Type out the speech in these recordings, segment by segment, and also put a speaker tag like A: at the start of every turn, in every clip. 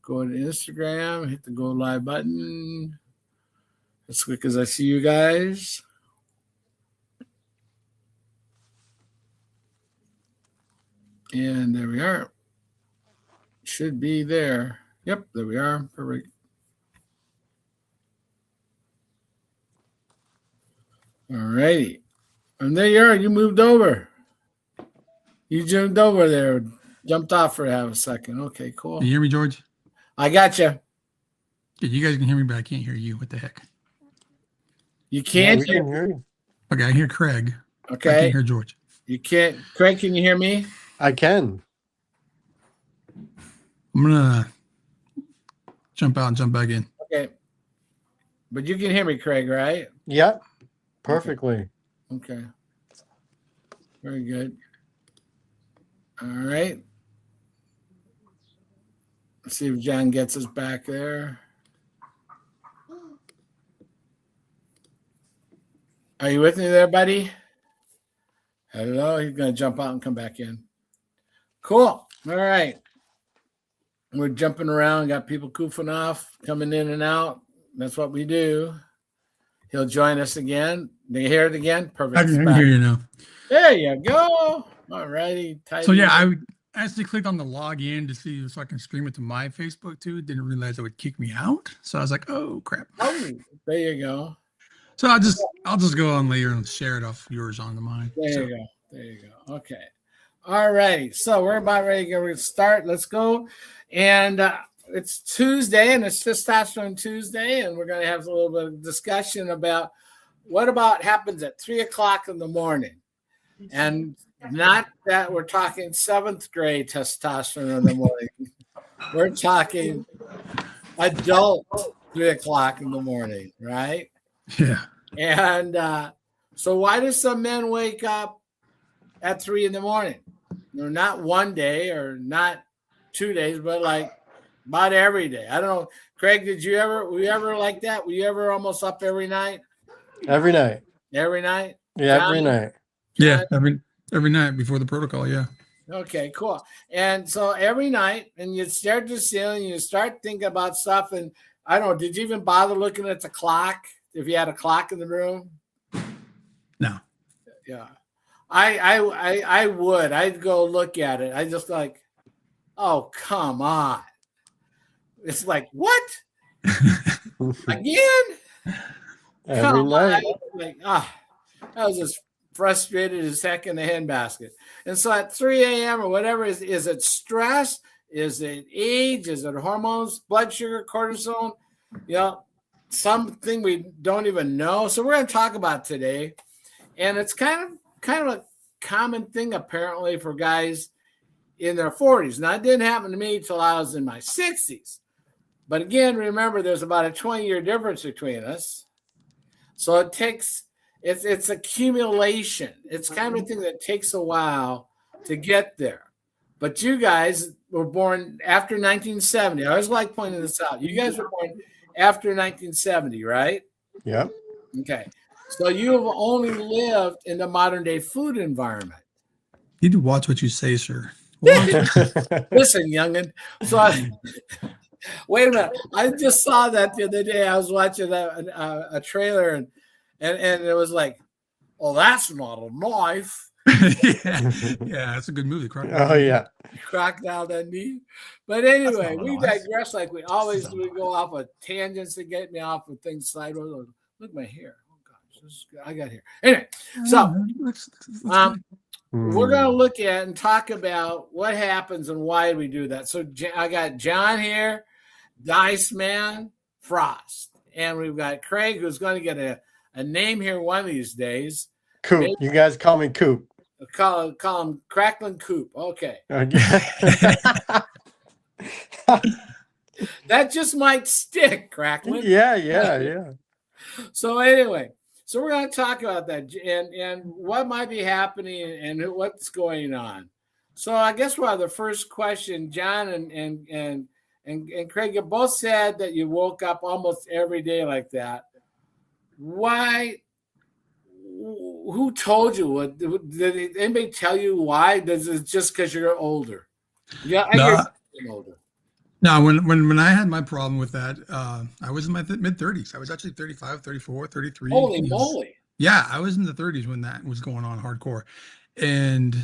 A: Go to Instagram, hit the go live button as quick as I see you guys. And there we are. Should be there. Yep, there we are. Perfect. All righty. And there you are. You moved over. You jumped over there. Jumped off for half a second. Okay, cool.
B: Can you hear me, George?
A: I got you.
B: Yeah, you guys can hear me, but I can't hear you. What the heck?
A: You can't
C: hear you.
B: Okay, I hear Craig.
A: Okay.
B: I can't hear George.
A: You can't. Craig, can you hear me?
C: I can.
B: I'm gonna jump out and jump back in.
A: Okay. But you can hear me, Craig, right?
C: Yep. Perfectly.
A: Okay. Very good. All right. Let's see if John gets us back there. Are you with me there, buddy? Hello. He's going to jump out and come back in. Cool. All right. We're jumping around. Got people goofing off, coming in and out. That's what we do. He'll join us again. Do you hear it again? Perfect.
B: I can hear you now.
A: There you go. All righty.
B: So yeah, I actually clicked on the login to see so I can stream it to my Facebook too. Didn't realize it would kick me out. So I was like, oh crap.
A: Oh, there you go.
B: So I'll just go on later and share it off yours onto mine.
A: There you go. There you go. Okay. All righty. So we're about ready to go start. Let's go. And it's Tuesday, and it's Testosterone Tuesday, and we're going to have a little bit of discussion about what about happens at 3 o'clock in the morning. And not that we're talking 7th grade testosterone in the morning. We're talking adult 3 o'clock in the morning, right?
B: Yeah.
A: And so why do some men wake up at 3 in the morning? Not one day or not 2 days, but like about every day. I don't know. Craig, were you ever like that? Were you ever almost up every night?
C: Every night.
A: Every night?
C: Yeah, every night.
B: Yeah, every night before the protocol, yeah.
A: Okay, cool. And so every night, and you stare at the ceiling, you start thinking about stuff, and I don't know, did you even bother looking at the clock if you had a clock in the room?
B: No.
A: Yeah. I would. I'd go look at it. I just like, oh, come on. It's like, what? Again?
C: Every night.
A: Like, I was just frustrated as heck in the handbasket. And so at 3 a.m. or whatever, is it stress? Is it age? Is it hormones, blood sugar, cortisol? You know, something we don't even know. So we're going to talk about today. And it's kind of a common thing, apparently, for guys in their 40s. Now, it didn't happen to me until I was in my 60s. But again, remember, there's about a 20-year difference between us. So it takes, it's accumulation. It's kind of a thing that takes a while to get there. But you guys were born after 1970. I always like pointing this out. You guys were born after 1970, right?
C: Yep.
A: Okay. So you have only lived in the modern day food environment.
B: You need to watch what you say, sir.
A: Listen, youngin. So wait a minute. I just saw that the other day. I was watching a trailer and it was like, oh, that's not a knife.
B: yeah, that's a good movie.
C: Oh, yeah.
A: Crocodile Dundee. But anyway, we digress like we always do. We go off of tangents to get me off of things sideways. Look at my hair. I got here. Anyway, so we're going to look at and talk about what happens and why we do that. So I got John here, Dice Man, Frost, and we've got Craig, who's going to get a name here one of these days.
C: Coop. Maybe, you guys call me Coop.
A: Call him Crackling Coop. Okay. That just might stick, Crackling.
C: Yeah.
A: So anyway. So we're going to talk about that and what might be happening and what's going on. So I guess we'll have the first question. John and Craig, you both said that you woke up almost every day like that. Why? Who told you? Did anybody tell you why? Does it just because you're older? Yeah, you're older.
B: Now, when I had my problem with that, I was in my mid 30s. I was actually 35, 34, 33.
A: Holy moly.
B: Yeah, I was in the 30s when that was going on hardcore. And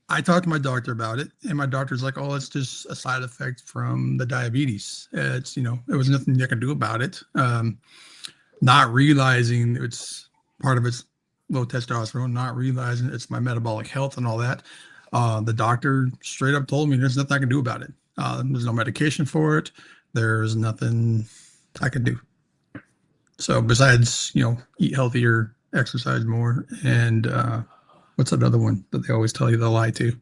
B: I talked to my doctor about it, and my doctor's like, "Oh, it's just a side effect from the diabetes. It's, it was nothing you can do about it." Not realizing it's part of its low testosterone, not realizing it's my metabolic health and all that. The doctor straight up told me there's nothing I can do about it. There's no medication for it. There's nothing I can do. So besides, eat healthier, exercise more, and what's that other one that they always tell you to lie to?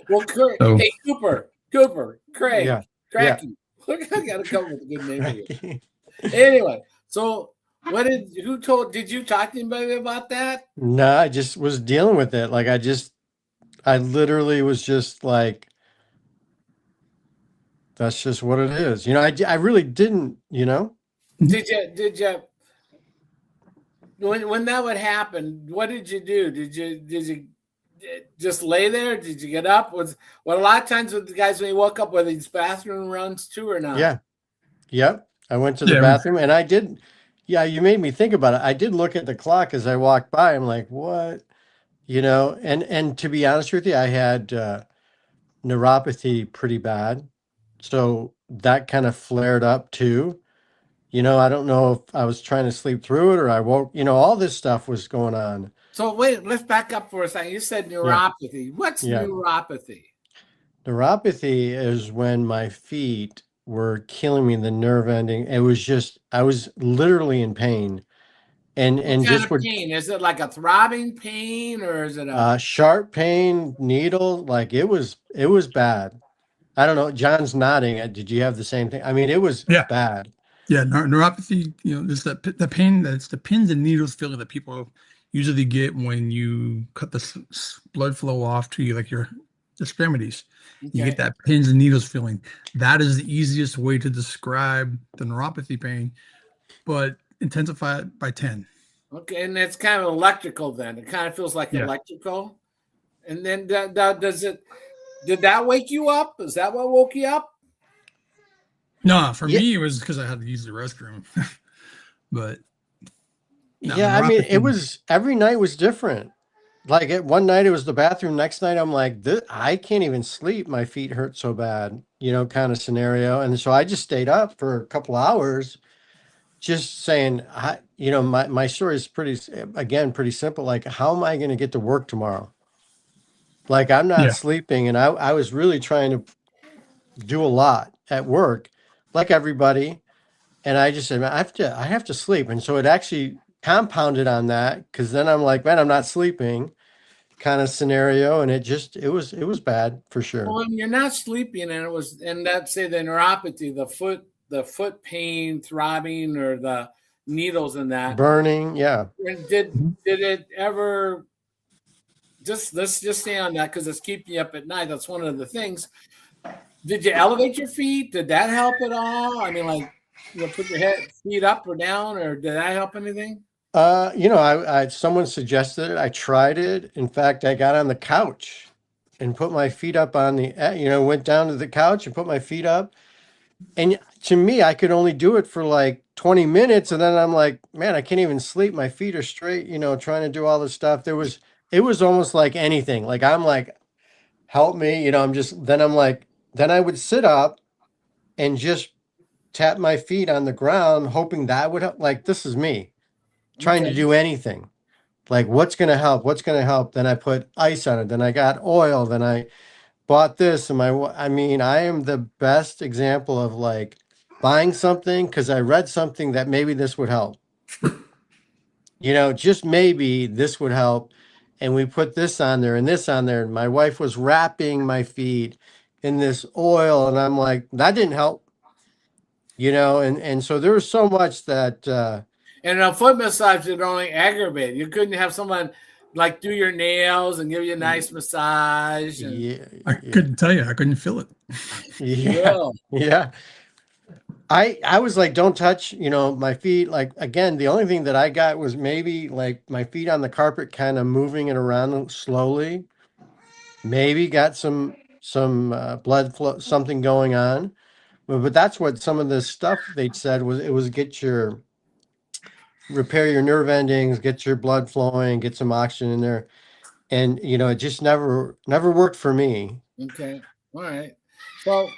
A: Well,
B: So
A: hey, Craig,
C: Yeah. Yeah.
A: Cracky. I got to come with a good name for you.
C: Right.
A: Anyway, so did you talk to anybody about that?
C: No, I just was dealing with it. Like I literally was just like, that's just what it is. I really didn't,
A: Did you, when that would happen, what did you do? Did you just lay there? Did you get up? A lot of times with the guys when you woke up, were these bathroom runs too or not?
C: Yeah. Yep. I went to the
B: yeah,
C: bathroom and I did. Yeah, you made me think about it. I did look at the clock as I walked by. I'm like, what? And to be honest with you, I had neuropathy pretty bad. So that kind of flared up too. I don't know if I was trying to sleep through it or I woke, all this stuff was going on.
A: So wait, let's back up for a second. You said
C: Yeah.
A: neuropathy. What's
C: Yeah.
A: neuropathy?
C: Neuropathy is when my feet were killing me, the nerve ending. I was literally in pain. And
A: What
C: and
A: kind
C: just
A: of
C: would
A: pain? Is it like a throbbing pain or is it a
C: sharp pain, needle, like it was bad. I don't know. John's nodding. Did you have the same thing? I mean, it was
B: yeah,
C: bad.
B: yeah. Neuropathy. There's the pain that's the pins and needles feeling that people usually get when you cut the blood flow off to like your extremities. You
A: okay?
B: get that pins and needles feeling. That is the easiest way to describe the neuropathy pain, but intensify it by 10.
A: Okay, and it's kind of electrical then. It kind of feels like
B: Yeah.
A: electrical. And then did that wake you up? Is that what woke you up?
B: No, for
C: Yeah.
B: me, it was because I had to use the restroom. But no,
C: Yeah, I mean, it
B: neuropathy.
C: was every night was different. Like one night it was the bathroom. Next night I'm like, I can't even sleep. My feet hurt so bad, kind of scenario. And so I just stayed up for a couple hours, just saying, my story is pretty simple. Like, how am I going to get to work tomorrow? Like, I'm not
B: Yeah.
C: sleeping, and I was really trying to do a lot at work, like everybody. And I just said, man, I have to sleep. And so it actually compounded on that because then I'm like, man, I'm not sleeping kind of scenario. And it was bad for
A: Well,
C: sure.
A: when you're not sleeping and let's say the neuropathy, the foot pain, throbbing, or the needles in that,
C: Burning. Yeah.
A: did it ever let's just stay on that because it's keeping you up at night. That's one of the things. Did you elevate your feet? Did that help at all? I mean, like, put your feet up or down, or did that help anything?
C: Someone suggested it. I tried it. In fact, I got on the couch and put my feet up on went down to the couch and put my feet up. And to me, I could only do it for like 20 minutes. And then I'm like, man, I can't even sleep. My feet are straight, trying to do all this stuff. It was almost like anything. Like, I'm like, help me. Then I would sit up and just tap my feet on the ground, hoping that would help. Like, this is me trying to
A: Okay.
C: do anything. Like, what's going to help? What's going to help? Then I put ice on it. Then I got oil. Then I bought this. I mean, I am the best example of like buying something because I read something that maybe this would help. Just maybe this would help. And we put this on there and this on there. And my wife was wrapping my feet in this oil. And I'm like, that didn't help. And so there was so much that
A: And a foot massage would only aggravate. You couldn't have someone like do your nails and give you a nice massage. And
C: yeah,
B: I
C: yeah,
B: couldn't tell you. I couldn't feel it.
C: yeah,
A: well,
C: yeah. I was like, don't touch, my feet. Like, again, the only thing that I got was maybe like my feet on the carpet, kind of moving it around slowly. Maybe got some some blood flow, something going on. But that's what some of the stuff they said was, it was repair your nerve endings, get your blood flowing, get some oxygen in there. And, it just never worked for me.
A: Okay. All right. So,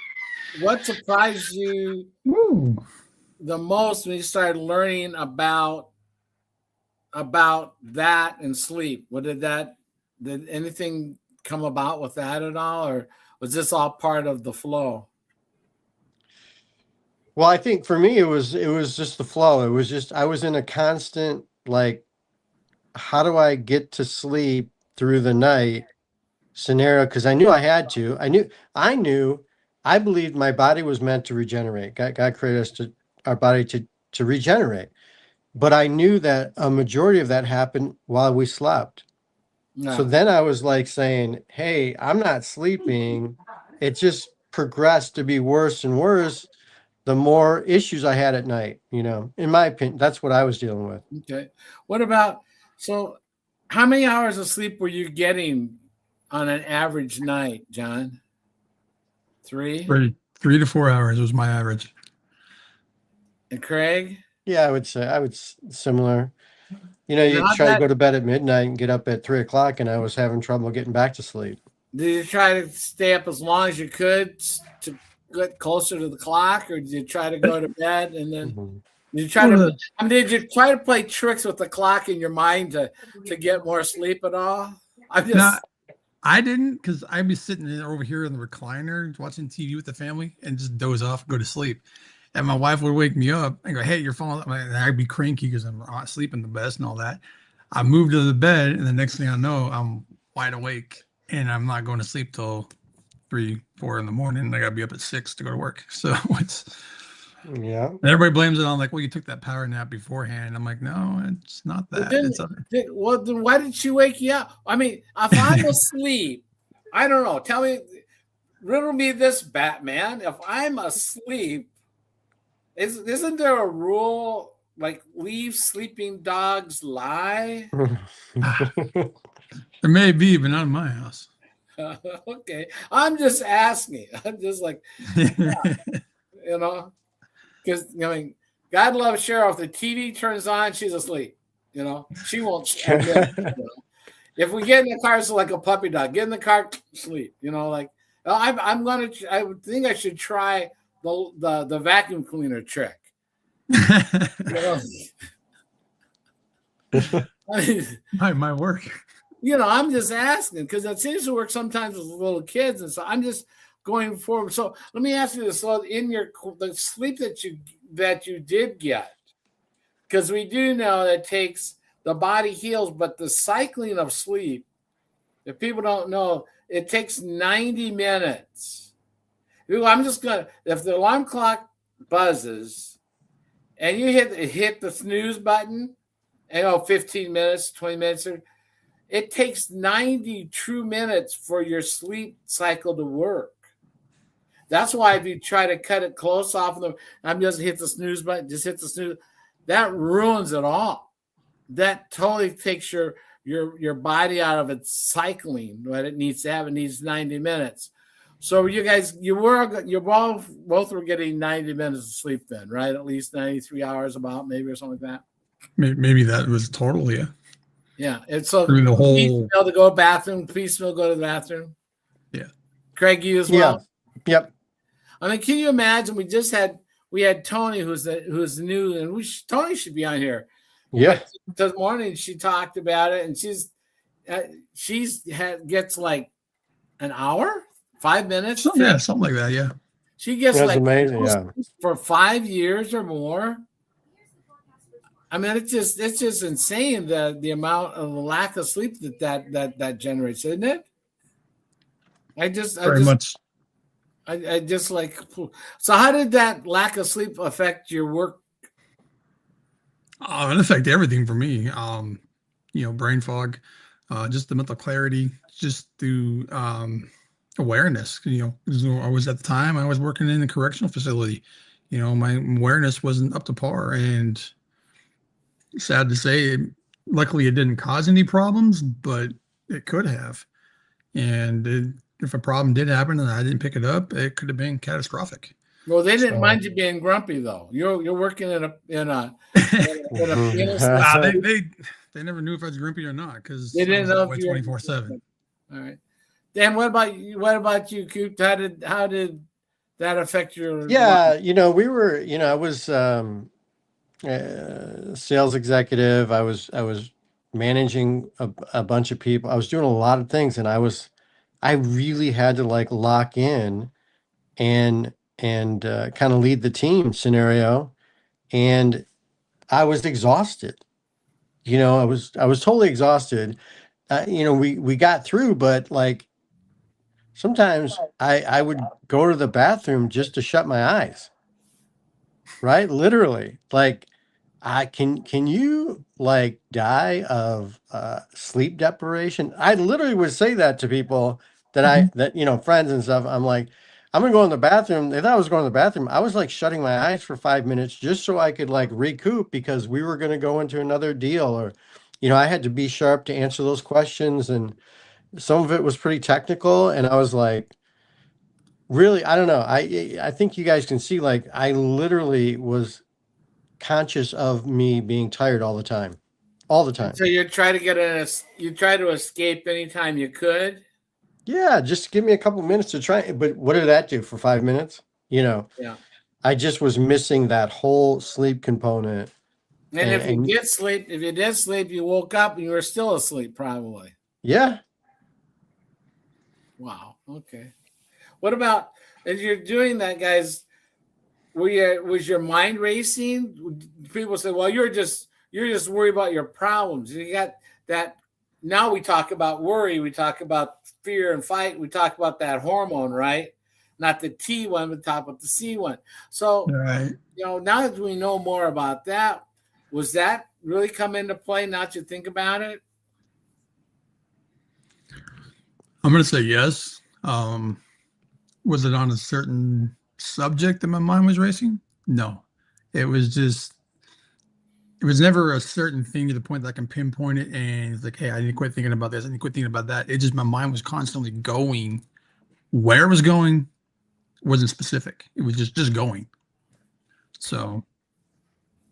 A: what surprised you
B: Woo.
A: the most when you started learning about that and sleep? Did anything come about with that at all, or was this all part of the flow?
C: Well, I think for me, it was just the flow. It was just, I was in a constant, like, how do I get to sleep through the night scenario? Because I knew I had to. I believed my body was meant to regenerate. God created us our body to regenerate. But I knew that a majority of that happened while we slept. So
A: No.
C: then I was like saying, hey, I'm not sleeping. It just progressed to be worse and worse the more issues I had at night, in my opinion. That's what I was dealing with.
A: Okay. What about so? How many hours of sleep were you getting on an average night, John? 3.
B: 3 to 4 hours was my average.
A: And Craig?
C: Yeah, I would similar.
A: And
C: You
A: how'd
C: try to
A: that
C: go to bed at midnight and get up at 3 o'clock, and I was having trouble getting back to sleep.
A: Did you try to stay up as long as you could to get closer to the clock, or did you try to go to bed and then
C: Mhm.
A: did you try
B: One of
A: to?
B: the-
A: I mean, did you try to play tricks with the clock in your mind to get more sleep at all? I'm
B: No,
A: just
B: I didn't, because I'd be sitting over here in the recliner watching TV with the family and just doze off, go to sleep. And my wife would wake me up and go, "Hey, you're falling." And I'd be cranky because I'm not sleeping the best and all that. I moved to the bed, and the next thing I know, I'm wide awake, and I'm not going to sleep till 3, 4 in the morning. And I gotta be up at 6 to go to work. So
C: Yeah.
B: and everybody blames it on like, well, you took that power nap beforehand. I'm like, no, it's not
A: well,
B: that.
A: then,
B: It's other.
A: then why did she wake you up? I mean, if I'm asleep, I don't know. Tell me, riddle me this, Batman. If I'm asleep, isn't there a rule like leave sleeping dogs lie?
B: There may be, but not in my house.
A: Okay, I'm just asking. I'm just like, you know, because I mean, God love Cheryl. If the TV turns on, she's asleep. She won't admit. If we get in the car, it's like a puppy dog. Get in the car, sleep. Like I'm gonna. I would think I should try the vacuum cleaner trick. You know?
B: might work.
A: I'm just asking because it seems to work sometimes with little kids, and so I'm just going forward. So let me ask you this: so in the sleep that you did get, because we do know that takes the body heals, but the cycling of sleep, if people don't know, it takes 90 minutes. I'm just gonna if the alarm clock buzzes and you hit the snooze button, and 15 minutes, 20 minutes. It takes 90 true minutes for your sleep cycle to work. That's why if you try to cut it close off I'm just hit the snooze button, just hit the snooze, that ruins it all. That totally takes your body out of its cycling, what it needs to have. It needs 90 minutes. So you guys, you both were getting 90 minutes of sleep then, right? At least 93 hours about maybe or something like that.
B: Maybe that was totally it.
A: Yeah, and so
B: Through the whole.
A: piecemeal to go to the bathroom, piecemeal go to the bathroom.
B: Yeah.
A: Craig, you as well.
C: Yeah. Yep.
A: I mean, can you imagine? We had Tony, who's new, and Tony should be on here.
C: Yeah.
A: This morning she talked about it, and gets like an hour, 5 minutes.
B: Yeah, something like that. Yeah.
A: She gets
C: That's
A: like
C: amazing. Yeah.
A: for 5 years or more. I mean, it's just insane the amount of lack of sleep that generates, isn't it? I just like. So, how did that lack of sleep affect your work?
B: It affected everything for me. Brain fog, just the mental clarity, just through awareness. I was at the time I was working in a correctional facility. My awareness wasn't up to par, and sad to say, luckily it didn't cause any problems, but it could have. And if a problem did happen and I didn't pick it up, it could have been catastrophic.
A: Well, they didn't
B: So
A: mind you being grumpy though. You're working in a piano
B: Nah,
A: school.
B: they never knew if I was grumpy or not
A: They
B: because I
A: didn't
B: was
A: know
B: that
A: if
B: way
A: you were
B: 24/7.
A: all right. Dan, what about you? What about you, Coop? How did that affect your life?
C: Yeah, we were, I was sales executive. I was managing a bunch of people. I was doing a lot of things, and I really had to like lock in and kind of lead the team scenario. And I was exhausted. I was totally exhausted. We got through, but like sometimes I would go to the bathroom just to shut my eyes, right? Literally. Like I can you like die of sleep deprivation? I literally would say that to people that
B: Mhm.
C: friends and stuff. I'm like, I'm gonna go in the bathroom. If I was going to the bathroom, I was like shutting my eyes for 5 minutes just so I could like recoup because we were gonna go into another deal, or I had to be sharp to answer those questions, and some of it was pretty technical, and I was like, really, I don't know. I think you guys can see like I literally was conscious of me being tired all the time. All the
A: And
C: time.
A: so you try to escape anytime you could.
C: Yeah, just give me a couple minutes to try. But what did that do for 5 minutes?
A: Yeah.
C: I just was missing that whole sleep component.
A: And
C: And
A: if you did sleep, you woke up and you were still asleep, probably.
C: yeah,
A: Wow. Okay. What about as you're doing that, guys? Was your mind racing? People say, "Well, you're just worried about your problems." You got that. Now we talk about worry. We talk about fear and fight. We talk about that hormone, right? Not the T one, but talk about the C one. So
B: Right.
A: now that we know more about that, was that really come into play? Now that you think about it,
B: I'm going to say yes. Was it on a certain subject that my mind was racing? No. It was just, it was never a certain thing to the point that I can pinpoint it and it's like, hey, I need to quit thinking about this. I need to quit thinking about that. It just, my mind was constantly going. Where it was going wasn't specific. It was just going. So,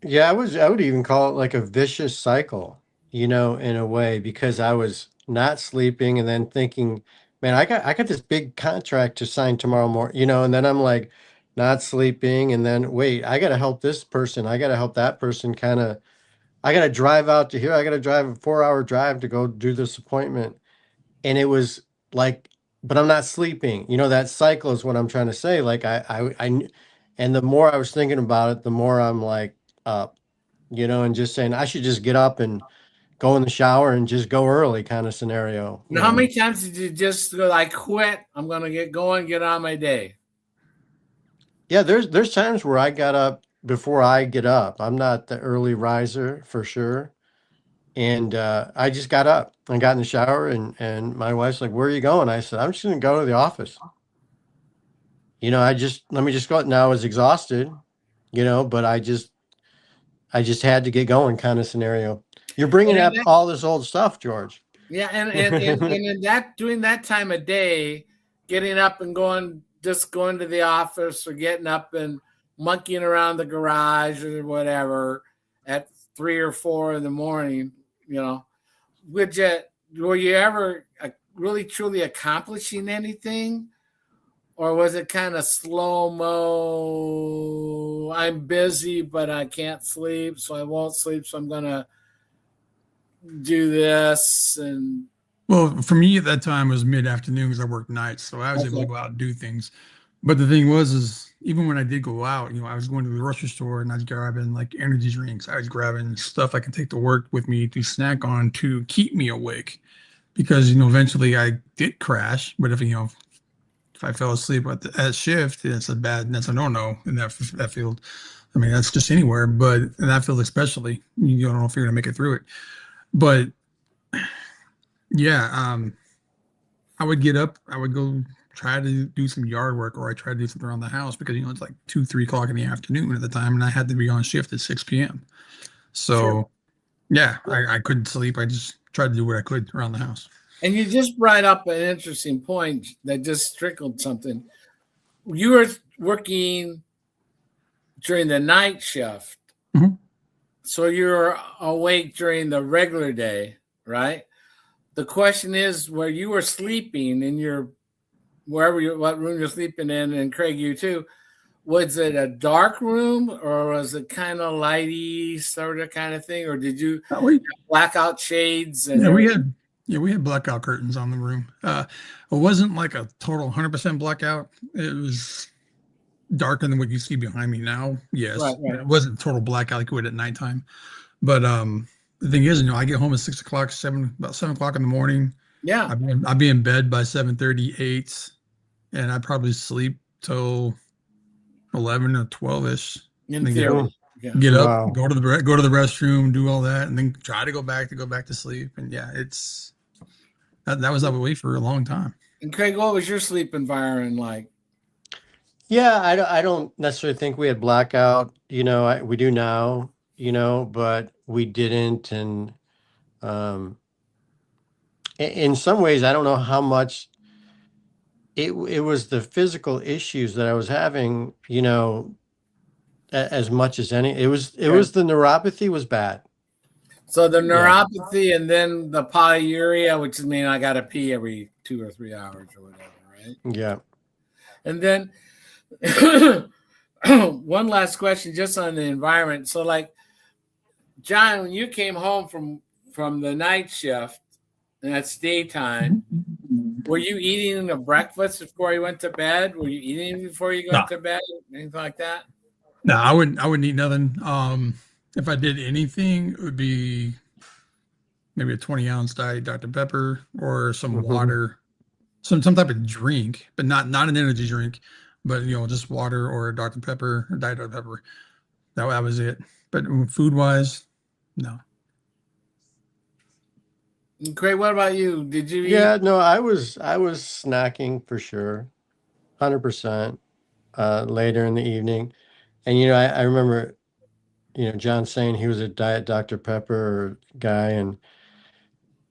C: yeah, I would even call it like a vicious cycle, in a way, because I was not sleeping and then thinking, man, I got this big contract to sign tomorrow morning, and then I'm like not sleeping, and then wait, I got to help this person, I got to help that person, kind of. I got to drive out to here. I got to drive a 4 hour drive to go do this appointment. And it was like, but I'm not sleeping. That cycle is what I'm trying to say. Like and the more I was thinking about it, the more I'm like up, and just saying I should just get up and go in the shower and just go early kind of scenario.
A: how many times did you just go like, "Quit! I'm going to get going, get on my day"?
C: Yeah, there's times where I got up before I get up. I'm not the early riser for sure. And I just got up and got in the shower, and my wife's like, "Where are you going?" I said, "I'm just gonna go to the office." Let me just go. Now I was exhausted, but I just had to get going, kind of scenario. You're bringing
A: And
C: up all this old stuff, George.
A: Yeah, and in that during that time of day, getting up and going to the office or getting up and monkeying around the garage or whatever at 3 or 4 in the morning, you know, would you were you ever really truly accomplishing anything, or was it kind of slow mo? I'm busy, but I can't sleep, so I won't sleep. So I'm gonna do this and
B: well, for me at that time it was mid afternoon because I worked nights. So I was able to
A: okay.
B: go out and do things. But the thing was, is even when I did go out, I was going to the grocery store and I was grabbing like energy drinks. I was grabbing stuff I could take to work with me to snack on to keep me awake because, eventually I did crash. But if I fell asleep at shift, that's a no-no in that field. I mean, that's just anywhere, but in that field especially, you don't know if you're going to make it through it. But yeah, I would get up, I would go try to do some yard work, or I try to do something around the house because it's like 2, 3 o'clock in the afternoon at the time, and I had to be on shift at 6 p.m.
A: Sure.
B: So yeah, I couldn't sleep. I just tried to do what I could around the house.
A: And you just brought up an interesting point that just trickled something. You were working during the night shift,
B: Mhm.
A: so you're awake during the regular day, right? The question is, where you were sleeping in your what room you're sleeping in, and Craig, you too. Was it a dark room or was it kind of lighty sort of kind of thing, or did you
B: We
A: blackout shades and
B: Yeah, we
A: everything?
B: had we had blackout curtains on the room. It wasn't like a total 100% blackout. It was darker than what you see behind me now.
A: Right,
B: Yes,
A: right.
B: it wasn't total blackout like you would at nighttime. But the thing is, I get home at 6 o'clock, about 7 o'clock in the morning.
A: Yeah,
B: I'd be in bed by 7:38, and I probably sleep till 11 or 12ish.
A: in
B: Then
A: theory.
C: Mm,
A: Yeah.
B: get up,
C: wow.
B: go to the restroom, do all that, and then try to go back to sleep. And yeah, that was that way for a long time.
A: And Craig, what was your sleep environment like?
C: Yeah, I don't necessarily think we had blackout. We do now, but we didn't. And um, in some ways, I don't know how much it was the physical issues that I was having, as much as any. It was the neuropathy was bad.
A: So the
C: Yeah.
A: neuropathy and then the polyuria, which means I got to pee every 2 or 3 hours or whatever, right?
C: Yeah.
A: And then one last question just on the environment. So, like, John, when you came home from the night shift, and that's daytime, were you eating a breakfast before you went to bed? Were you eating before you
B: No,
A: went to bed? Anything like that?
B: no, I wouldn't eat nothing. If I did anything, it would be maybe a 20-ounce diet Dr. Pepper or some
C: Hmm.
B: water, some type of drink, but not an energy drink, but just water or Dr. Pepper or Diet Dr. Pepper. That was it. But food wise, no.
A: And Craig, what about you? Did you eat?
C: Yeah. No, I was snacking for sure, 100%. Later in the evening, and I remember John saying he was a Diet Dr. Pepper guy, and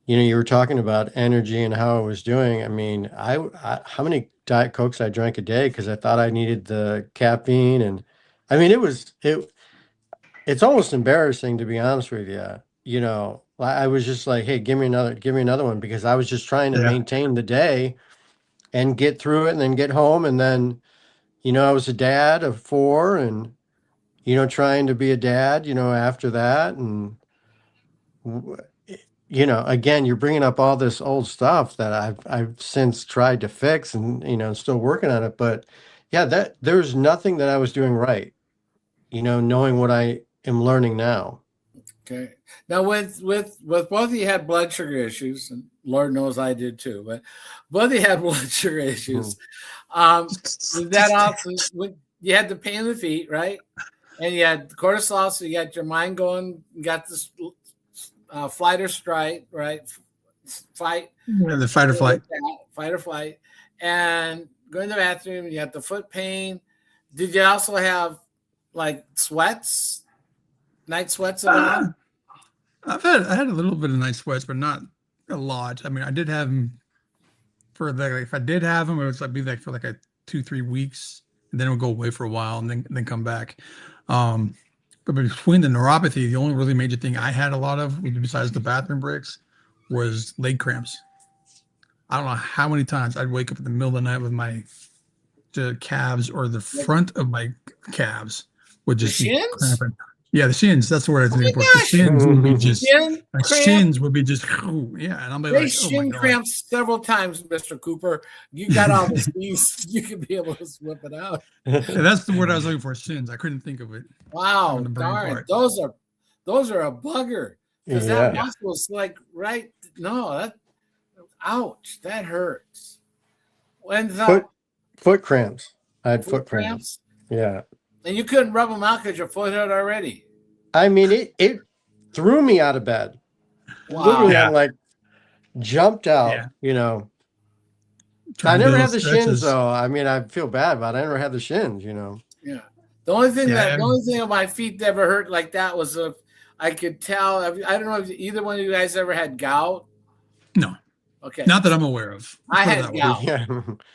C: you were talking about energy and how it was doing. I mean, how many Diet Cokes I drank a day because I thought I needed the caffeine, and I mean, it's almost embarrassing to be honest with you. I was just like, hey, give me another one because I was just trying to
B: Yeah.
C: maintain the day and get through it and then get home. And then, I was a dad of four and, trying to be a dad, after that. And, w- again, you're bringing up all this old stuff that I've since tried to fix and, still working on it. But yeah, there's nothing that I was doing right, knowing what I am learning now.
A: Okay. Now, with both of you had blood sugar issues, and Lord knows I did too, but both of you had blood sugar
C: Mhm.
A: issues. That also when you had the pain in the feet, right? And you had cortisol, so you got your mind going. You got this flight or strike, right? Fight,
B: Yeah, the fight or flight.
A: fight or flight, and going to the bathroom. You got the foot pain. Did you also have like sweats, night sweats at all?
B: I had a little bit of night sweats, but not a lot. I mean, I did have them for like if I did have them, it would be like for like a 2-3 weeks, and then it would go away for a while, and then come back. Um, but between the neuropathy, the only really major thing I had a lot of, besides the bathroom breaks, was leg cramps. I don't know how many times I'd wake up in the middle of the night with the calves or the
A: Like
B: front of my calves would
A: the
B: just be
A: shins?
B: cramping. Yeah, the shins. That's the word I was
A: Oh
B: looking for.
A: my
B: The
A: gosh,
B: shins would be just
A: shin
B: my
A: cramp.
B: shins would be just yeah, and I'll be
A: They
B: like, oh my
A: shin
B: god.
A: cramps several times, Mr. Cooper. You got all the C's. You could be able to whip it out.
B: Yeah, that's the word I was looking for. Shins. I couldn't think of it. Having
A: Wow,
B: the brain
A: darn,
B: part.
A: those are a bugger because that
C: Yeah.
B: Yeah.
A: muscle's like right. No, ouch, that hurts. When the
C: Foot cramps. I had
A: foot
C: foot cramps.
A: cramps,
C: Yeah.
A: and you couldn't rub them out because your foot hurt already.
C: I mean, it threw me out of bed.
A: Wow.
C: Literally, I'm
B: Yeah.
C: like jumped out.
B: Yeah.
C: I
B: Trying to do
C: never
B: those
C: had the shins
B: stretches.
C: though. I mean, I feel bad, but I never had the shins.
A: Yeah.
B: Yeah.
A: The only thing on my feet that ever hurt like that was if I could tell. I don't know if either one of you guys ever had gout.
B: No.
A: Okay.
B: Not that I'm aware of.
A: I
B: Put it
A: had
B: that way.
A: gout.
C: Yeah.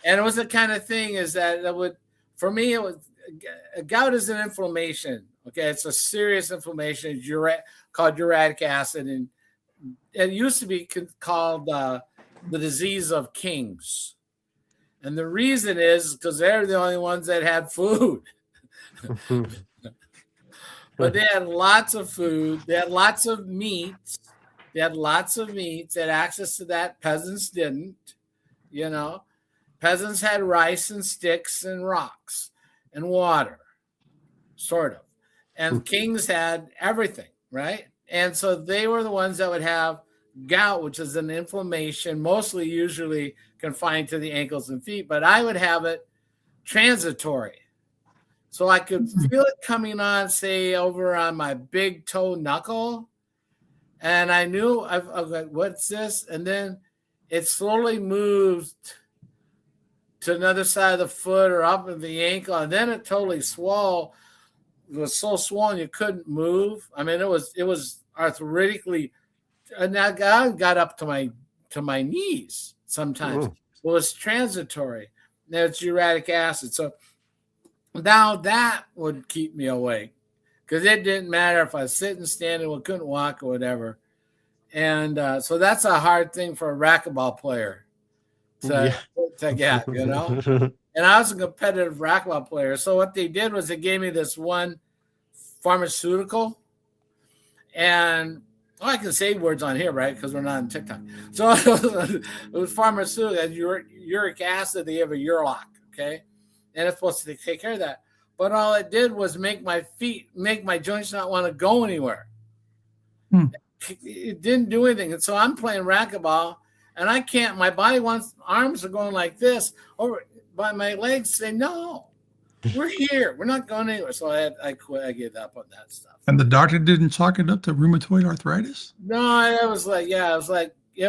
A: And it was the kind of thing is that for me, it was gout is an inflammation. Okay. It's a serious inflammation. It's called uric acid. And it used to be called the disease of kings. And the reason is because they're the only ones that had food. But they had lots of food. They had lots of meats. They had lots of meats. They had access to that. Peasants didn't, you know. Peasants had rice and sticks and rocks and water, sort of. And kings had everything, right? And so they were the ones that would have gout, which is an inflammation, mostly usually confined to the ankles and feet. But I would have it transitory. So I could feel it coming on, say, over on my big toe knuckle. And I knew, I was like, what's this? And then it slowly moved to another side of the foot or up in the ankle. And then it totally swelled. It was so swollen you couldn't move. I mean, it was arthritically, and I got up to my knees sometimes. It was transitory. Now it's uric acid. So now that would keep me awake because it didn't matter if I was sitting, standing, or couldn't walk or whatever. And so that's a hard thing for a racquetball player to get, you know. And I was a competitive racquetball player. So what they did was they gave me this one pharmaceutical. And I can say words on here, right? Because we're not on TikTok. So it was pharmaceutical, uric acid. They have a Urlock, okay? And it's supposed to take care of that. But all it did was make my joints not want to go anywhere. It didn't do anything. And so I'm playing racquetball, and I can't. My arms are going like this. But my legs say, no, we're here. We're not going anywhere. So I quit. I gave up on that stuff.
B: And the doctor didn't chalk it up to rheumatoid arthritis?
A: No, it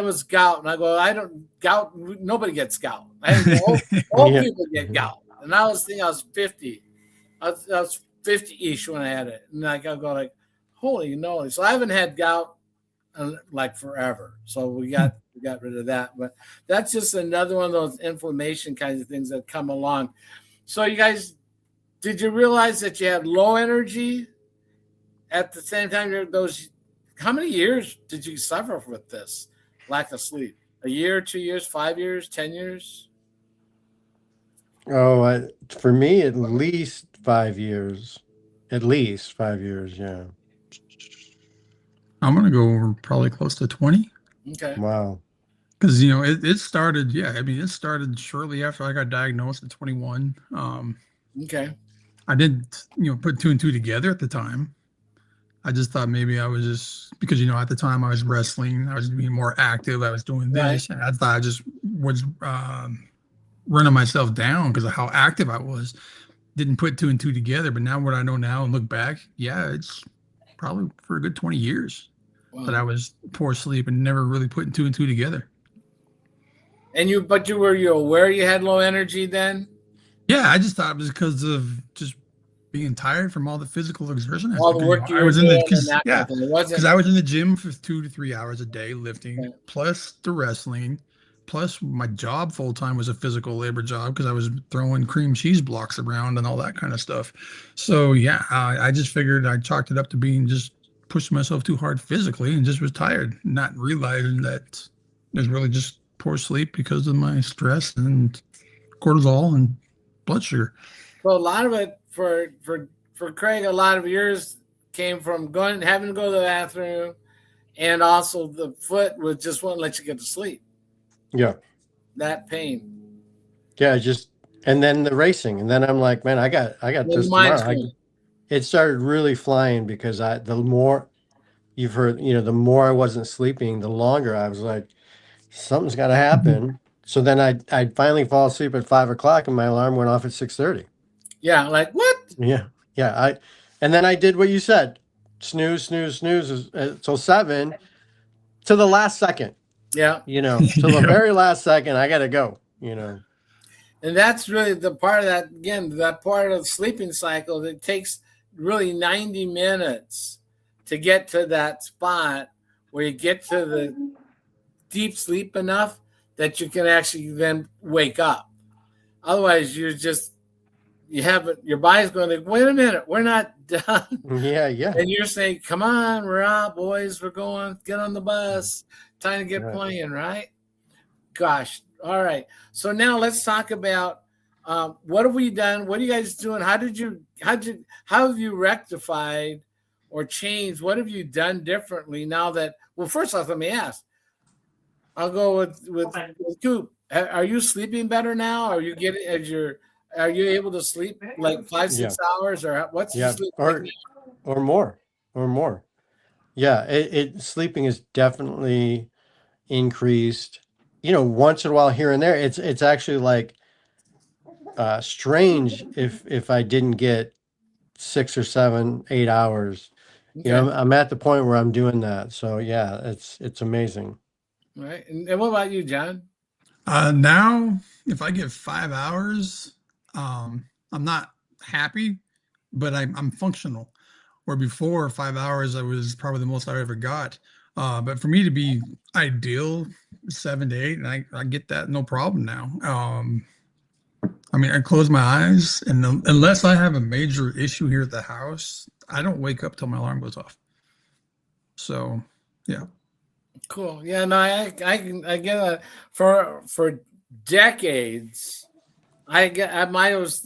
A: was gout. And I go, gout. Nobody gets gout. Old people get gout. And I was 50. I was 50-ish when I had it. And I go like, holy no. So I haven't had gout like forever. So we got rid of that. But that's just another one of those inflammation kinds of things that come along. So you guys, did you realize that you had low energy at the same time? How many years did you suffer with this lack of sleep? A year, 2 years, 5 years, 10 years?
C: Oh, for me, at least 5 years. At least 5 years, yeah.
B: I'm going to go over probably close to 20.
A: Okay.
C: Wow.
B: Because, it started, it started shortly after I got diagnosed at 21.
A: Okay.
B: I didn't, put two and two together at the time. I just thought maybe I was just, because, at the time I was wrestling, I was being more active, I was doing this, and I thought I just was running myself down because of how active I was. Didn't put two and two together, but now what I know now and look back, it's probably for a good 20 years that I was poor sleep and never really putting two and two together.
A: And were you aware you had low energy then?
B: Yeah, I just thought it was because of just being tired from all the physical exertion.
A: All the work
B: I was in because I was in the gym for 2 to 3 hours a day lifting, plus the wrestling, plus my job full time was a physical labor job because I was throwing cream cheese blocks around and all that kind of stuff. So I just figured I chalked it up to being just pushing myself too hard physically and just was tired, not realizing that there's really just poor sleep because of my stress and cortisol and blood sugar.
A: Well, a lot of it for Craig, a lot of years came from having to go to the bathroom, and also the foot just wouldn't let you get to sleep.
C: Yeah.
A: That pain.
C: Yeah, and then the racing, and then I'm like, man, I got this tomorrow. It started really flying because the more you've heard, the more I wasn't sleeping, the longer I was like, something's got to happen. So then I'd finally fall asleep at 5 o'clock, and my alarm went off at 6:30.
A: Yeah, like what?
C: Yeah. And then I did what you said, snooze till 7 to the last second.
A: Yeah.
C: Till the very last second, I got to go.
A: And that's really the part of that, again, that part of the sleeping cycle that takes really 90 minutes to get to that spot where you get to the deep sleep enough that you can actually then wake up. Otherwise, you haven't, your body's going to, wait a minute, we're not done.
C: Yeah, yeah.
A: And you're saying, come on, we're out, boys, we're going, get on the bus, time to get
C: Right.
A: playing, right? Gosh, all right. So now let's talk about what have we done? What are you guys doing? How have you rectified or changed? What have you done differently now that, well, first off, let me ask. I'll go with Coop. Are you sleeping better now? Are you able to sleep like 5,
C: Yeah.
A: 6 hours, or what's your
C: Yeah.
A: sleep like now?
C: Or more. Yeah. Sleeping is definitely increased. Once in a while here and there, it's actually like strange if I didn't get 6 or 7, 8 hours.
A: Okay,
C: I'm at the point where I'm doing that. So yeah, it's amazing.
A: all right. And what about you, John?
B: Now, if I get 5 hours, I'm not happy, but I'm functional. Where before 5 hours, I was probably the most I ever got. But for me to be ideal, 7 to 8, and I get that no problem now. I mean, I close my eyes, and unless I have a major issue here at the house, I don't wake up till my alarm goes off. So, yeah.
A: Cool. Yeah, no, I get that. For decades, if I got 4 hours,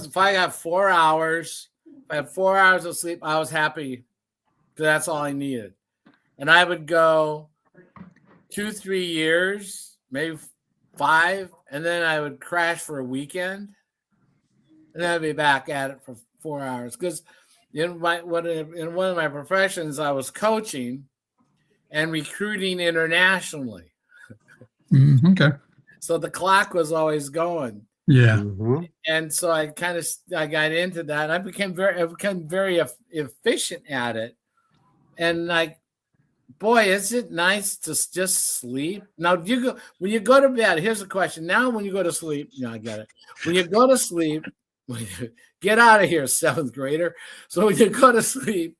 A: if I had 4 hours of sleep, I was happy. That's all I needed. And I would go 2, 3 years, maybe 5, and then I would crash for a weekend, and then I'd be back at it for 4 hours. Because in one of my professions, I was coaching and recruiting internationally.
B: Okay.
A: So the clock was always going.
B: Yeah.
C: Mhm.
A: And so I got into that. I became very efficient at it. And like, boy, is it nice to just sleep. Now, when you go to bed, here's the question. Now, when you go to sleep, I get it. When you go to sleep, get out of here, 7th grader. So when you go to sleep,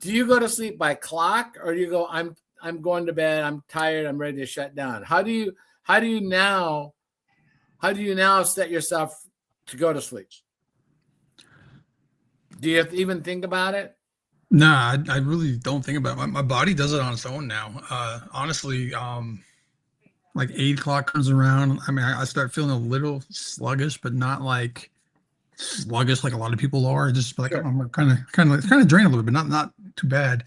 A: do you go to sleep by clock, or do you go, I'm going to bed, I'm tired, I'm ready to shut down? How do you now set yourself to go to sleep? Do you even think about it?
B: No, I really don't think about it. My body does it on its own now. Honestly, like 8 o'clock comes around. I mean, I start feeling a little sluggish, but not like sluggish like a lot of people are. Just like
A: Sure.
B: I'm kind of drained a little bit, not too bad.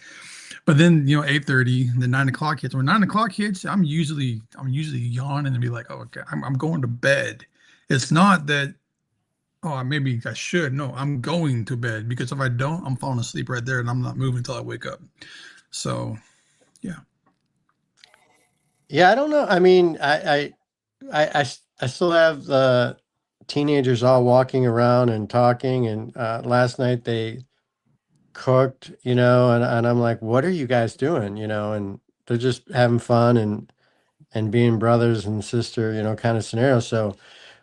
B: But then 8:30, then 9 o'clock hits. When 9 o'clock hits, I'm usually yawning and be like, oh, okay, I'm going to bed. It's not that, oh, maybe I should. No, I'm going to bed, because if I don't, I'm falling asleep right there and I'm not moving until I wake up. So, yeah.
C: Yeah, I don't know. I mean, I still have the teenagers all walking around and talking. And last night they cooked, and I'm like, what are you guys doing? And they're just having fun and being brothers and sister, kind of scenario. So,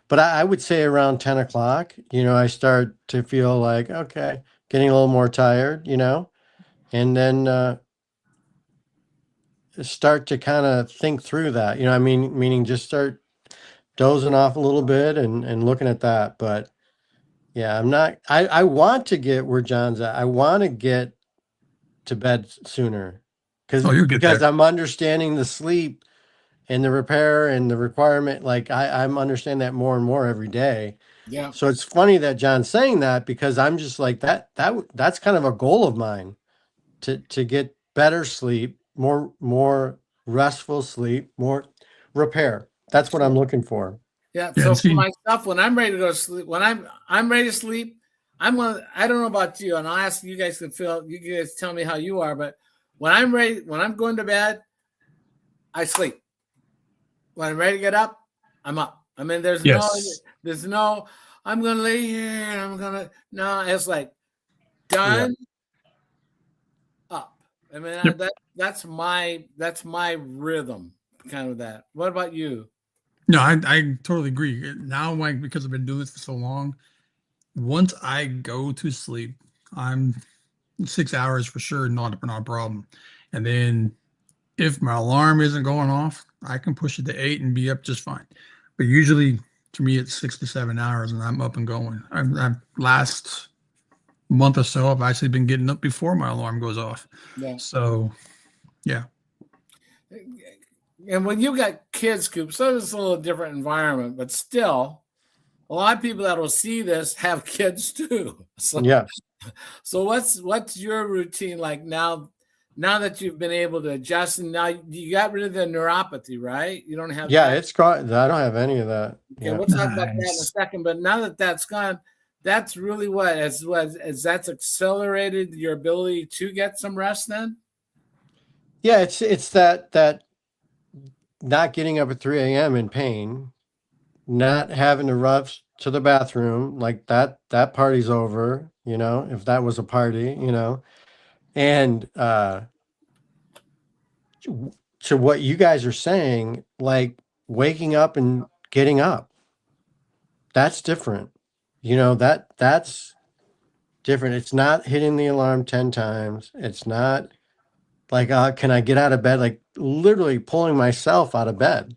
C: but I would say around 10 o'clock, I start to feel like, okay, getting a little more tired, and then start to kind of think through that, I mean, meaning just start dozing off a little bit and looking at that. But yeah, I want to get where John's at. I want to get to bed sooner
B: Oh, you'll get
C: because
B: there.
C: I'm understanding the sleep and the repair and the requirement. Like I'm understanding that more and more every day.
A: Yeah.
C: So it's funny that John's saying that, because I'm just like that's kind of a goal of mine to get better sleep, more restful sleep, more repair. That's what I'm looking for.
A: Yeah.
B: Yeah,
A: So
B: and
A: for
B: see,
A: myself, when I'm ready to go to sleep, when I'm ready to sleep, I don't know about you, and I'll ask you guys you guys tell me how you are, but when I'm ready, when I'm going to bed, I sleep. When I'm ready to get up, I'm up. I mean,
B: yes.
A: there's no, I'm gonna lay here and no, it's like
C: Yeah.
A: done, up. I mean,
B: Yep.
A: that's my rhythm, kind of that. What about you?
B: No, I totally agree. Now, like, because I've been doing this for so long, once I go to sleep, I'm 6 hours for sure, not a problem. And then if my alarm isn't going off, I can push it to 8 and be up just fine. But usually, to me, it's 6 to 7 hours, and I'm up and going. I'm last month or so, I've actually been getting up before my alarm goes off.
A: Yeah.
B: So, yeah.
A: And when you got kids, Coop, so it's a little different environment, but still, a lot of people that will see this have kids too. So,
C: Yeah.
A: so what's your routine like now? Now that you've been able to adjust, and now you got rid of the neuropathy, right? You don't have
C: Yeah,
A: that.
C: it's gone. I don't have any of that.
A: Okay,
C: Yeah.
A: we'll talk about that in a
B: Nice.
A: second. But now that that's gone, that's really as that's accelerated your ability to get some rest. Then,
C: Yeah, it's that not getting up at 3 a.m. in pain, not having to rush to the bathroom, like that party's over, if that was a party, and to what you guys are saying, like waking up and getting up, that's different. That's different. It's not hitting the alarm 10 times. It's not like, can I get out of bed? Like literally pulling myself out of bed,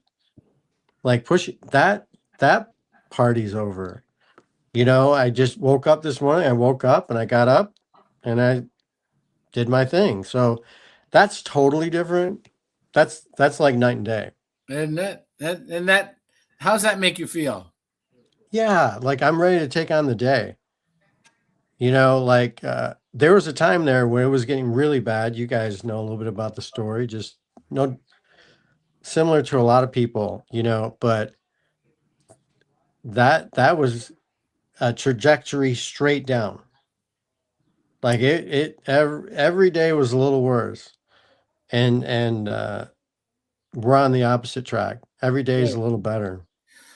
C: like push that party's over. I just woke up this morning. I woke up and I got up and I did my thing. So that's totally different. That's like night and day.
A: and that how's that make you feel?
C: Yeah, like I'm ready to take on the day. Like there was a time there where it was getting really bad. You guys know a little bit about the story, just no similar to a lot of people, but that was a trajectory straight down. Like every day was a little worse. And we're on the opposite track. Every day is
A: Good.
C: a little better.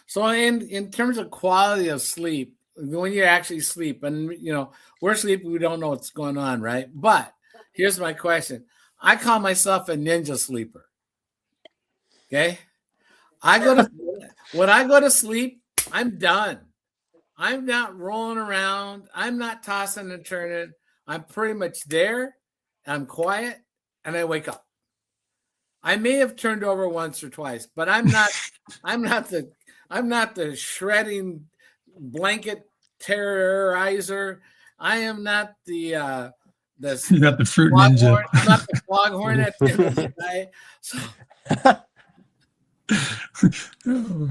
A: So in terms of quality of sleep, when you actually sleep, and we're sleeping, we don't know what's going on, right? But here's my question: I call myself a ninja sleeper. Okay, I go to when I go to sleep, I'm done. I'm not rolling around. I'm not tossing and turning. I'm pretty much there. I'm quiet, and I wake up. I may have turned over once or twice, but I'm not. I'm not the. I'm not the shredding blanket terrorizer. I am not the
B: You got the fruit ninja.
A: foghorn. I'm not the foghorn at the end of the day. So
B: Oh,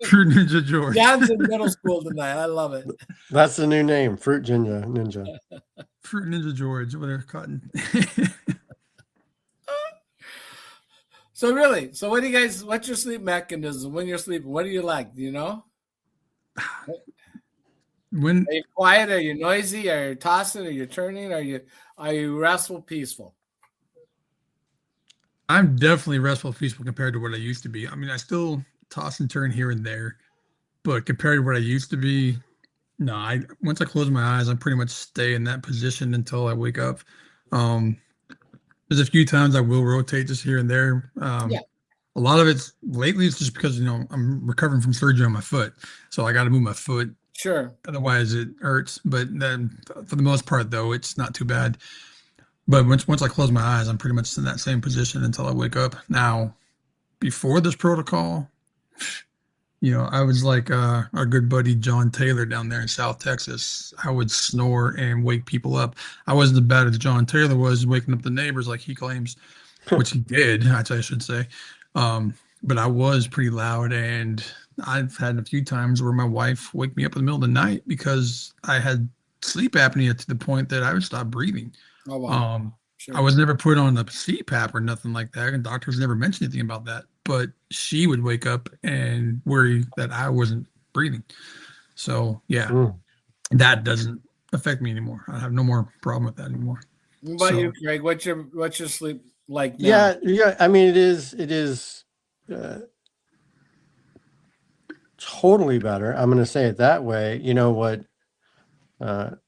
B: fruit ninja George.
A: John's in middle school tonight. I love it.
C: That's the new name, Fruit Ninja.
B: Fruit ninja George. Whatever cotton.
A: So really, so what do you guys? What's your sleep mechanism when you're sleeping? What do you like? Do you know?
B: When
A: Are you quiet? Are you noisy? Are you tossing? Are you turning? Are you restful, peaceful?
B: I'm definitely restful, peaceful compared to what I used to be. I mean, I still toss and turn here and there, but compared to what I used to be, no. I once I close my eyes, I pretty much stay in that position until I wake up. Um, there's a few times I will rotate just here and there.
A: Yeah.
B: A lot of it's lately it's just because I'm recovering from surgery on my foot, so I got to move my foot.
A: Sure.
B: Otherwise, it hurts. But then, for the most part, though, it's not too bad. But once I close my eyes, I'm pretty much in that same position until I wake up. Now, before this protocol, I was like our good buddy John Taylor down there in South Texas. I would snore and wake people up. I wasn't as bad as John Taylor was waking up the neighbors like he claims, which he did, I should say. But I was pretty loud, and I've had a few times where my wife wake me up in the middle of the night because I had sleep apnea to the point that I would stop breathing.
A: Oh wow. Sure.
B: I was never put on a CPAP or nothing like that, and doctors never mentioned anything about that. But she would wake up and worry that I wasn't breathing. So yeah, that doesn't affect me anymore. I have no more problem with that anymore.
A: What about you, Craig? What's your sleep like now?
C: Yeah. I mean, it is totally better. I'm going to say it that way.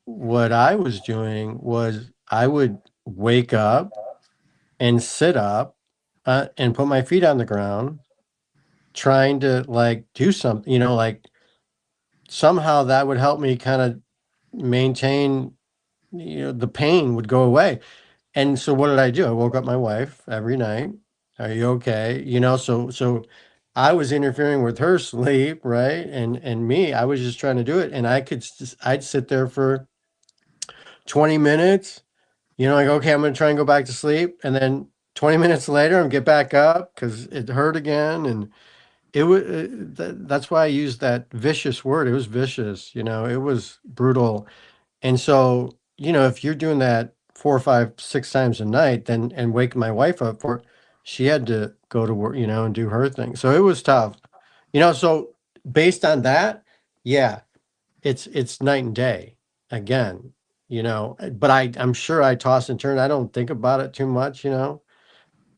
C: What I was doing was I would wake up and sit up and put my feet on the ground, trying to like do something, like somehow that would help me kind of maintain, the pain would go away. And so what did I do? I woke up my wife every night Are you okay? So I was interfering with her sleep, right? And me, I was just trying to do it. And I'd sit there for 20 minutes, like, okay, I'm going to try and go back to sleep. And then 20 minutes later, I'm get back up because it hurt again. And that's why I used that vicious word. It was vicious, it was brutal. And so, if you're doing that 4 or 5, 6 times a night, then and wake my wife up for, she had to go to work, and do her thing. So it was tough. So based on that, yeah, it's night and day again, but I'm sure I toss and turn. I don't think about it too much,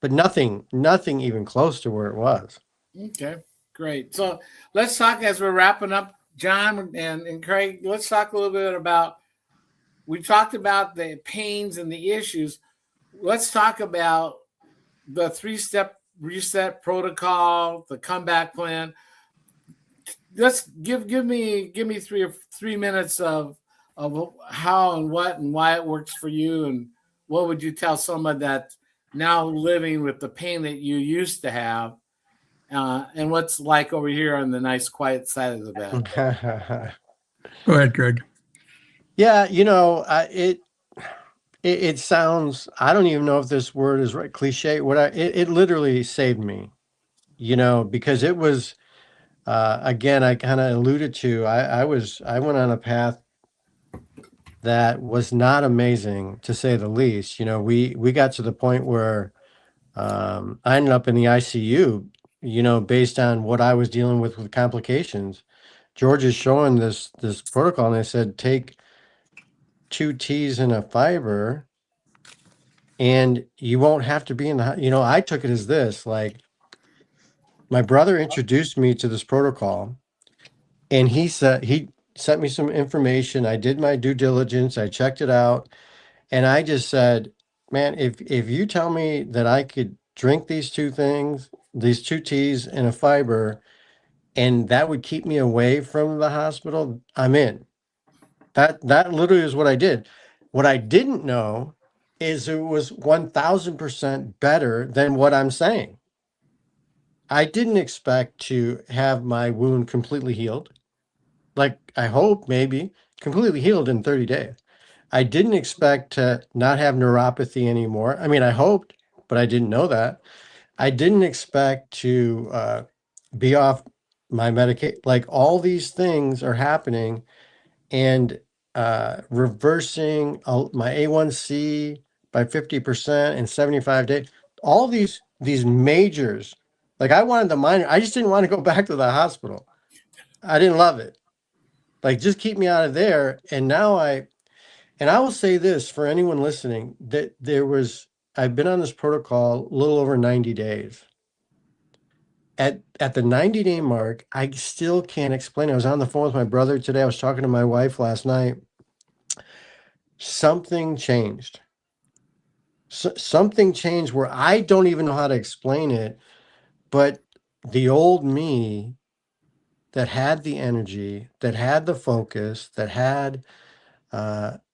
C: but nothing even close to where it was.
A: Okay, great. So let's talk as we're wrapping up, John and Craig. Let's talk a little bit about. We talked about the pains and the issues. Let's talk about the 3-step reset protocol, the comeback plan. Let's give me 3 minutes of how and what and why it works for you, and what would you tell someone that now living with the pain that you used to have, and what's like over here on the nice quiet side of the bed.
B: Go ahead, Greg.
C: Yeah, it sounds, I don't even know if this word is right, cliche. It literally saved me, because it was, again, I kind of alluded to, I went on a path that was not amazing, to say the least. We got to the point where I ended up in the ICU, based on what I was dealing with complications. George is showing this protocol, and I said, take 2 teas and a fiber, and you won't have to be in the, I took it as this, like, my brother introduced me to this protocol, and he sent me some information. I did my due diligence. I checked it out, and I just said, man, if you tell me that I could drink these 2 things, these 2 teas and a fiber, and that would keep me away from the hospital, I'm in. That literally is what I did. What I didn't know is it was 1000% better than what I'm saying. I didn't expect to have my wound completely healed. Like, I hope maybe completely healed in 30 days. I didn't expect to not have neuropathy anymore. I mean, I hoped, but I didn't know that. I didn't expect to be off my medication. Like, all these things are happening, and reversing my A1C by 50% in 75 days. All these majors. Like, I wanted the minor. I just didn't want to go back to the hospital. I didn't love it. Like, just keep me out of there. And I will say this for anyone listening, that I've been on this protocol a little over 90 days. At the 90-day mark, I still can't explain it. I was on the phone with my brother today. I was talking to my wife last night. Something changed. Something changed where I don't even know how to explain it, but the old me that had the energy, that had the focus, that had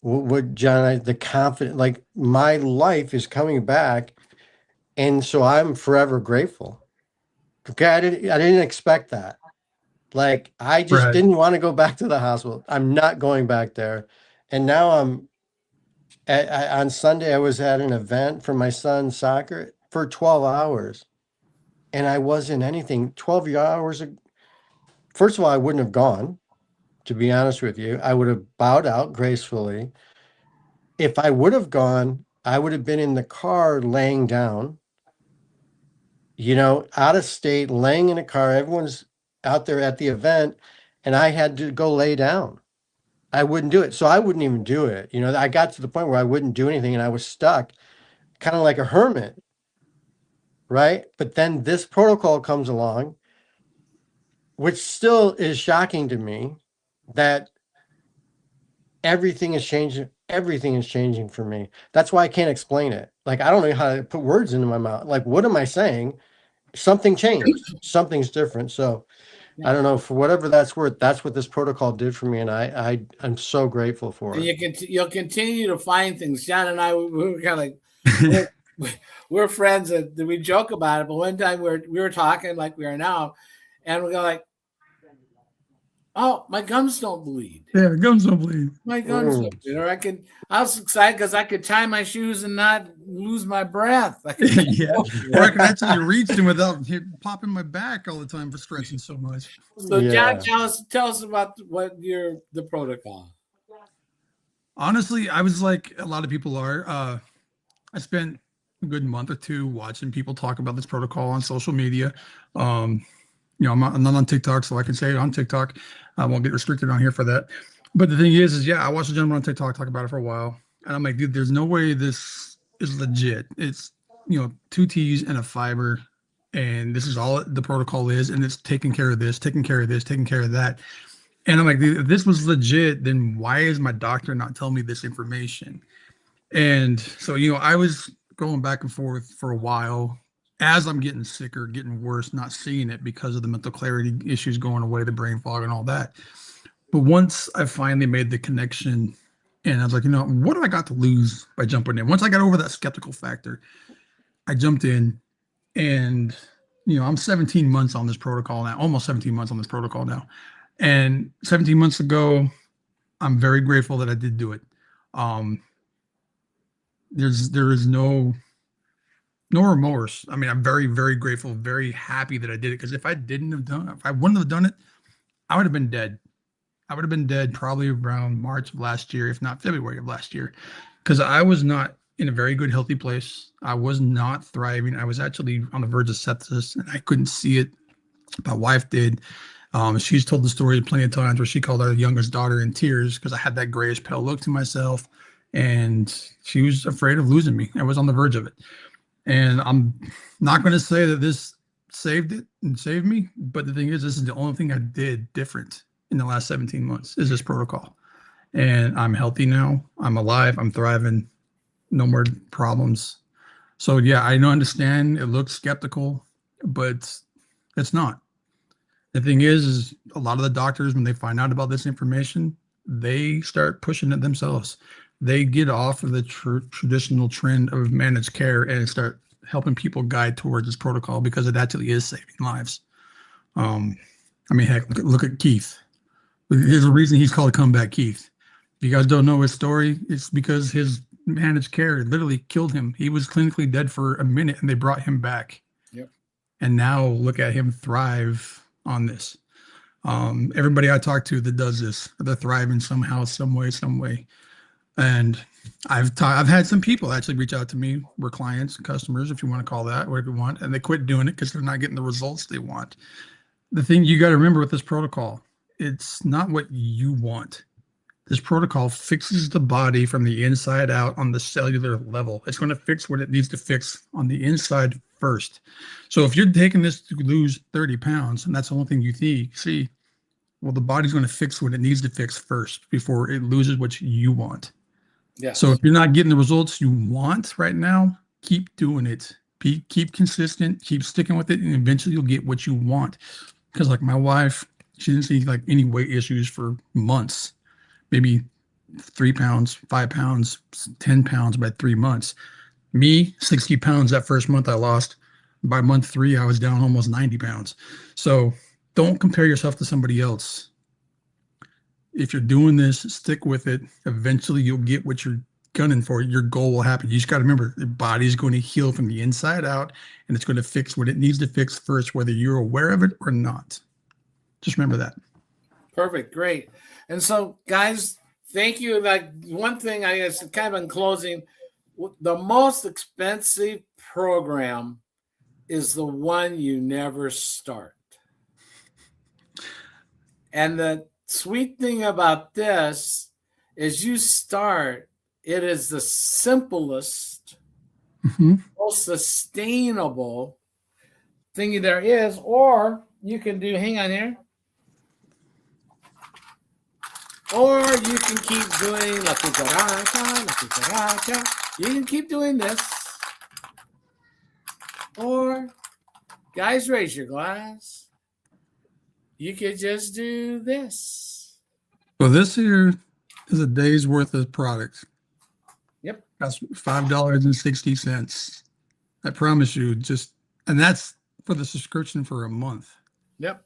C: what John, the confidence, like, my life is coming back, and so I'm forever grateful. Okay, I didn't expect that. Like, I just
B: Right.
C: didn't want to go back to the hospital. I'm not going back there, and now on Sunday, I was at an event for my son's soccer for 12 hours, and I wasn't anything. 12 hours. First of all, I wouldn't have gone, to be honest with you. I would have bowed out gracefully. If I would have gone, I would have been in the car laying down, out of state, laying in a car. Everyone's out there at the event, and I had to go lay down. I wouldn't do it. So I wouldn't even do it. I got to the point where I wouldn't do anything, and I was stuck, kind of like a hermit. Right. But then this protocol comes along, which still is shocking to me, that everything is changing. Everything is changing for me. That's why I can't explain it. Like, I don't know how to put words into my mouth. Like, what am I saying? Something changed. Something's different. So I don't know, for whatever that's worth. That's what this protocol did for me. And I'm so grateful for
A: And
C: it.
A: you'll continue to find things. John and I, we were kind of we're friends and we joke about it. But one time we were talking like we are now, and we go like, "Oh, my gums don't bleed.
B: Yeah, gums don't bleed.
A: My gums don't bleed." Or I was excited because I could tie my shoes and not lose my breath. I could
B: Yeah, or I can actually reach them without popping my back all the time for stretching so much.
A: So,
C: Yeah.
A: John, tell us about the protocol.
B: Honestly, I was like a lot of people are. I spent a good month or two watching people talk about this protocol on social media. I'm not on TikTok, so I can say it on TikTok. I won't get restricted on here for that. But the thing is yeah, I watched a gentleman on TikTok talk about it for a while, and I'm like, dude, there's no way this is legit. It's 2 T's and a fiber, and this is all the protocol is, and it's taking care of this, taking care of this, taking care of that. And I'm like, dude, if this was legit, then why is my doctor not telling me this information? And so, I was going back and forth for a while as I'm getting sicker, getting worse, not seeing it because of the mental clarity issues going away, the brain fog and all that. But once I finally made the connection and I was like, what do I got to lose by jumping in? Once I got over that skeptical factor, I jumped in and, I'm 17 months on this protocol now, almost 17 months on this protocol now. And 17 months ago, I'm very grateful that I did do it. There is no remorse. I mean, I'm very, very grateful, very happy that I did it. Because if I wouldn't have done it, I would have been dead. I would have been dead probably around March of last year, if not February of last year, because I was not in a very good, healthy place. I was not thriving. I was actually on the verge of sepsis, and I couldn't see it. My wife did. She's told the story plenty of times where she called her youngest daughter in tears because I had that grayish pale look to myself, and she was afraid of losing me. I was on the verge of it. And I'm not going to say that this saved it and saved me, but the thing is, this is the only thing I did different in the last 17 months is this protocol. And I'm healthy now. I'm alive. I'm thriving. No more problems. So yeah, I don't understand. It looks skeptical, but it's not. The thing is a lot of the doctors, when they find out about this information, they start pushing it themselves. They get off of the traditional trend of managed care and start helping people guide towards this protocol because it actually is saving lives. Heck, look at Keith. There's a reason he's called Comeback Keith. If you guys don't know his story, it's because his managed care literally killed him. He was clinically dead for a minute and they brought him back.
A: Yep.
B: And now look at him thrive on this. Everybody I talk to that does this, they're thriving somehow, some way. And I've had some people actually reach out to me, we're clients, customers, if you want to call that, whatever you want, and they quit doing it because they're not getting the results they want. The thing you got to remember with this protocol, it's not what you want. This protocol fixes the body from the inside out on the cellular level. It's going to fix what it needs to fix on the inside first. So if you're taking this to lose 30 pounds and that's the only thing you see, well, the body's going to fix what it needs to fix first before it loses what you want.
A: Yes.
B: So if you're not getting the results you want right now, keep doing it. Keep consistent, keep sticking with it, and eventually you'll get what you want. Because like my wife, she didn't see like any weight issues for months, maybe 3 pounds, 5 pounds, 10 pounds by 3 months. Me, 60 pounds that first month I lost. By month 3, I was down almost 90 pounds. So don't compare yourself to somebody else. If you're doing this, stick with it. Eventually you'll get what you're gunning for. Your goal will happen. You just got to remember the body's going to heal from the inside out, and it's going to fix what it needs to fix first, whether you're aware of it or not. Just remember that.
A: Perfect. Great. And so, guys, thank you. Like one thing, I guess, kind of in closing, the most expensive program is the one you never start. And the sweet thing about this is you start, it is the simplest, most sustainable thing there is, or you can do, hang on here, or you can keep doing la cucaracha. You can keep doing this. Or, guys, raise your glass. You could just do this.
B: So this here is a day's worth of product.
A: Yep.
B: That's $5.60. I promise you. And that's for the subscription for a month.
A: Yep.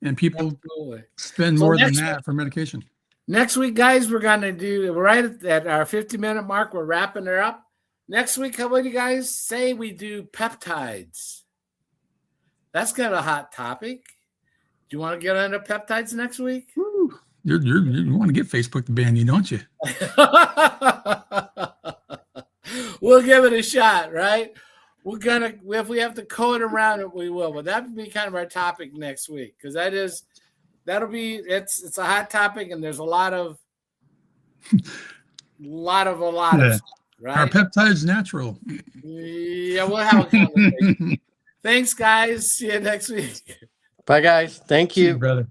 B: And people
A: Absolutely.
B: spend
A: So
B: more than
A: next
B: that for medication.
A: Next week, guys, we're right at our 50-minute mark. We're wrapping her up. Next week, how about you guys say we do peptides? That's kind of a hot topic. Do you want to get into peptides next week?
B: Woo. You want to get Facebook to ban you, don't you?
A: We'll give it a shot, right? If we have to code around it, we will. But that would be kind of our topic next week, because it's a hot topic, and there's a lot of
B: Yeah.
A: stuff, right?
B: Are peptides natural?
A: Yeah, we'll have a conversation. Thanks, guys. See you next week.
C: Bye, guys. Thank
B: See you,
C: you.
B: brother.